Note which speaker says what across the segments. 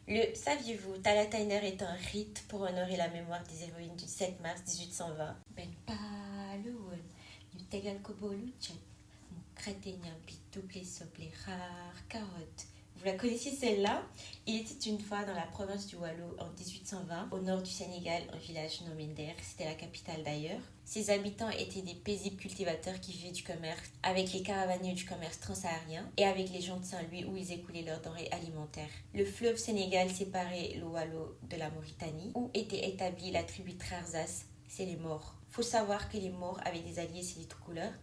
Speaker 1: Le saviez-vous, Talatiner est un rite pour honorer la mémoire des héroïnes du 7 mars 1820. Ben paluun, ñu tegal ko boolu cet, mu crateña bi doublé soble rare carotte. Vous la connaissiez celle-là? Il était une fois dans la province du Waalo en 1820, au nord du Sénégal, un village nommé Nder, c'était la capitale d'ailleurs. Ses habitants étaient des paisibles cultivateurs qui vivaient du commerce avec les caravaniers du commerce transsaharien et avec les gens de Saint-Louis où ils écoulaient leurs denrées alimentaires. Le fleuve Sénégal séparait le Waalo de la Mauritanie où était établie la tribu Trarzas, c'est les Maures. Faut savoir que les Maures avaient des alliés, c'est les Toucouleurs,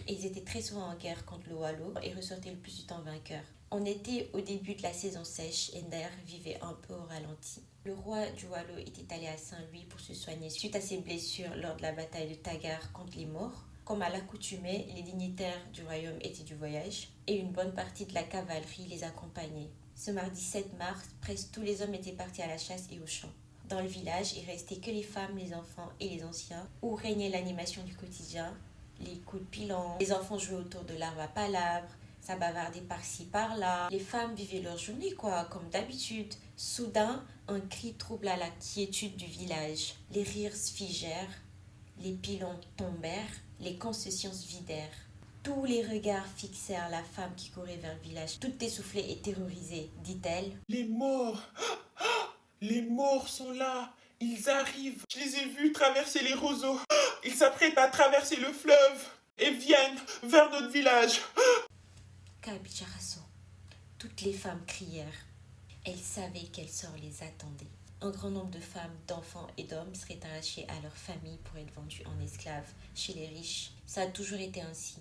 Speaker 1: et ils étaient très souvent en guerre contre le Waalo et ressortaient le plus du temps vainqueurs. On était au début de la saison sèche et Nder vivait un peu au ralenti. Le roi du Waalo était allé à Saint-Louis pour se soigner suite à ses blessures lors de la bataille de Tagar contre les Maures. Comme à l'accoutumée, les dignitaires du royaume étaient du voyage et une bonne partie de la cavalerie les accompagnait. Ce mardi 7 mars, presque tous les hommes étaient partis à la chasse et au champ. Dans le village, il restait que les femmes, les enfants et les anciens, où régnait l'animation du quotidien, les coups de pilon, les enfants jouaient autour de l'arbre à palabres, ça bavardait par-ci par-là. Les femmes vivaient leur journée comme d'habitude. Soudain, un cri troubla la quiétude du village. Les rires se figèrent, les pilons tombèrent, les concessions se vidèrent. Tous les regards fixèrent la femme qui courait vers le village, toute essoufflée et terrorisée, dit-elle.
Speaker 2: Les morts! Les morts sont là! Ils arrivent! Je les ai vus traverser les roseaux! Ils s'apprêtent à traverser le fleuve et viennent vers notre village!
Speaker 1: Kabicharaso. Toutes les femmes crièrent. Elles savaient quel sort les attendait. Un grand nombre de femmes, d'enfants et d'hommes seraient arrachés à leur famille pour être vendus en esclaves chez les riches. Ça a toujours été ainsi.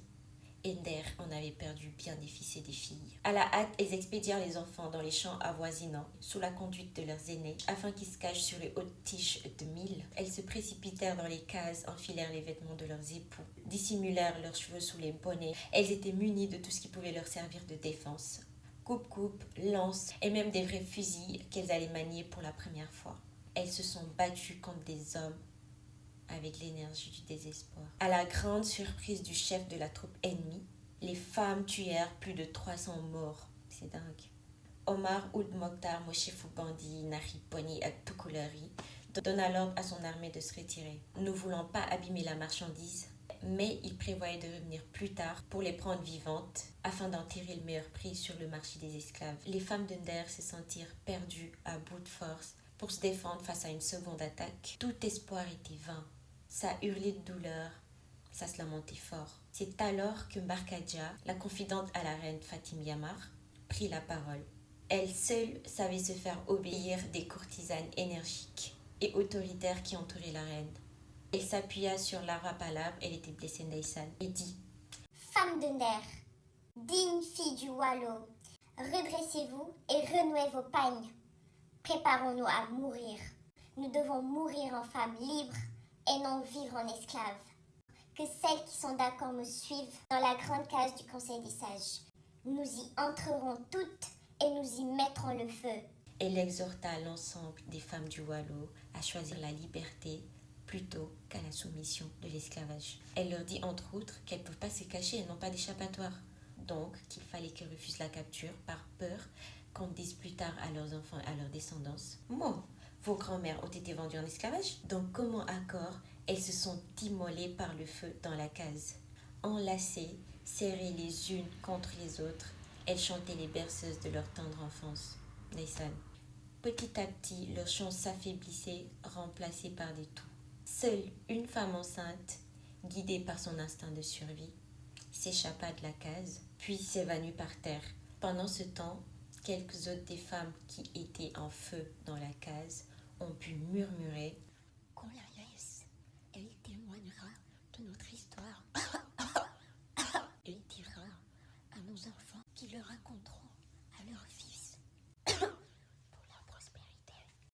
Speaker 1: Nder en avait perdu bien des fils et des filles. À la hâte, elles expédièrent les enfants dans les champs avoisinants, sous la conduite de leurs aînés, afin qu'ils se cachent sur les hautes tiges de mil. Elles se précipitèrent dans les cases, enfilèrent les vêtements de leurs époux, dissimulèrent leurs cheveux sous les bonnets. Elles étaient munies de tout ce qui pouvait leur servir de défense. Coupe-coupe, lance et même des vrais fusils qu'elles allaient manier pour la première fois. Elles se sont battues contre des hommes avec l'énergie du désespoir. À la grande surprise du chef de la troupe ennemie, les femmes tuèrent plus de 300 morts. C'est dingue. Omar Ould Mokhtar Moshefu Bandi Nari Poni Toukoulari donna l'ordre à son armée de se retirer, ne voulant pas abîmer la marchandise, mais il prévoyait de revenir plus tard pour les prendre vivantes afin d'en tirer le meilleur prix sur le marché des esclaves. Les femmes de Nder se sentirent perdues à bout de force pour se défendre face à une seconde attaque. Tout espoir était vain. Ça hurlait de douleur, ça se lamentait fort. C'est alors que Barkadja, la confidente à la reine Fatim Yamar, prit la parole. Elle seule savait se faire obéir des courtisanes énergiques et autoritaires qui entouraient la reine. Elle s'appuya sur l'arbre à palabres, elle était blessée Neysan, et dit
Speaker 3: « Femme de Nder, digne fille du Waalo, redressez-vous et renouez vos pagnes. Préparons-nous à mourir. Nous devons mourir en femmes libres et non vivre en esclaves. Que celles qui sont d'accord me suivent dans la grande cage du Conseil des sages. Nous y entrerons toutes et nous y mettrons le feu. »
Speaker 1: Elle exhorta l'ensemble des femmes du Waalo à choisir la liberté plutôt qu'à la soumission de l'esclavage. Elle leur dit entre autres qu'elles ne peuvent pas se cacher, elles n'ont pas d'échappatoire. Donc qu'il fallait qu'elles refusent la capture par peur qu'on dise plus tard à leurs enfants et à leur descendance « Moi, vos grands-mères ont été vendues en esclavage ?» Donc comment accord, elles se sont immolées par le feu dans la case. Enlacées, serrées les unes contre les autres, elles chantaient les berceuses de leur tendre enfance. Neysan. Petit à petit, leur chant s'affaiblissait, remplacé par des toux. Seule une femme enceinte, guidée par son instinct de survie, s'échappa de la case, puis s'évanouit par terre. Pendant ce temps, quelques autres des femmes qui étaient en feu dans la case ont pu murmurer qu'on l'a